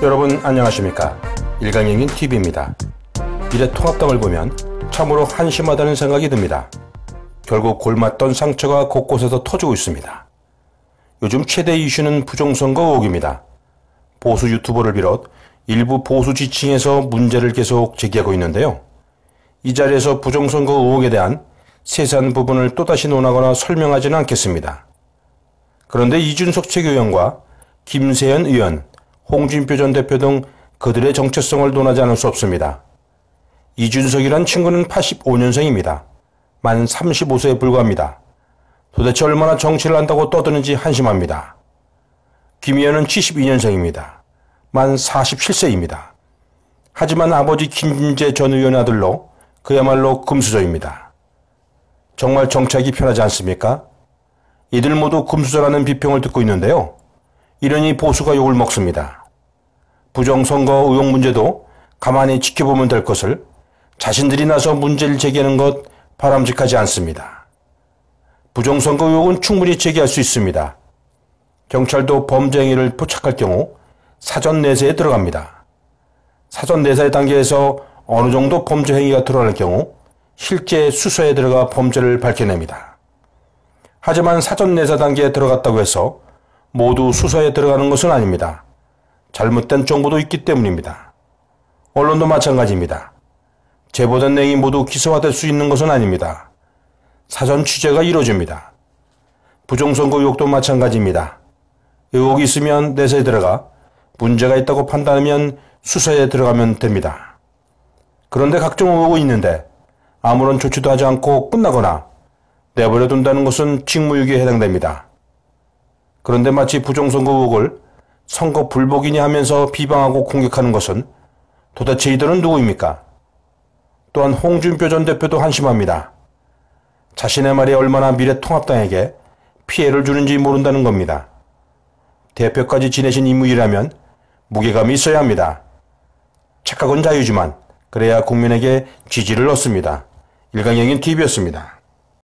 여러분 안녕하십니까? 일강영인 TV입니다. 미래통합당을 보면 참으로 한심하다는 생각이 듭니다. 결국 골맞던 상처가 곳곳에서 터지고 있습니다. 요즘 최대 이슈는 부정선거 의혹입니다. 보수 유튜버를 비롯 일부 보수 지층에서 문제를 계속 제기하고 있는데요. 이 자리에서 부정선거 의혹에 대한 세세한 부분을 또다시 논하거나 설명하지는 않겠습니다. 그런데 이준석 최고위원과 김세현 의원, 홍준표 전 대표 등 그들의 정체성을 논하지 않을 수 없습니다. 이준석이란 친구는 85년생입니다. 만 35세에 불과합니다. 도대체 얼마나 정치를 한다고 떠드는지 한심합니다. 김 의원은 72년생입니다. 만 47세입니다. 하지만 아버지 김진재 전 의원의 아들로 그야말로 금수저입니다. 정말 정치하기 편하지 않습니까? 이들 모두 금수저라는 비평을 듣고 있는데요. 이러니 보수가 욕을 먹습니다. 부정선거 의혹 문제도 가만히 지켜보면 될 것을 자신들이 나서 문제를 제기하는 것 바람직하지 않습니다. 부정선거 의혹은 충분히 제기할 수 있습니다. 경찰도 범죄 행위를 포착할 경우 사전 내세에 들어갑니다. 사전 내세 단계에서 어느 정도 범죄 행위가 드러날 경우 실제 수사에 들어가 범죄를 밝혀냅니다. 하지만 사전 내세 단계에 들어갔다고 해서 모두 수사에 들어가는 것은 아닙니다. 잘못된 정보도 있기 때문입니다. 언론도 마찬가지입니다. 제보된 내용이 모두 기소화될 수 있는 것은 아닙니다. 사전 취재가 이루어집니다. 부정선거 의혹도 마찬가지입니다. 의혹이 있으면 내세에 들어가 문제가 있다고 판단하면 수사에 들어가면 됩니다. 그런데 각종 의혹이 있는데 아무런 조치도 하지 않고 끝나거나 내버려 둔다는 것은 직무유기에 해당됩니다. 그런데 마치 부정선거 의혹을 선거 불복이니 하면서 비방하고 공격하는 것은 도대체 이들은 누구입니까? 또한 홍준표 전 대표도 한심합니다. 자신의 말이 얼마나 미래통합당에게 피해를 주는지 모른다는 겁니다. 대표까지 지내신 인물이라면 무게감이 있어야 합니다. 착각은 자유지만 그래야 국민에게 지지를 얻습니다. 일강영인 TV였습니다.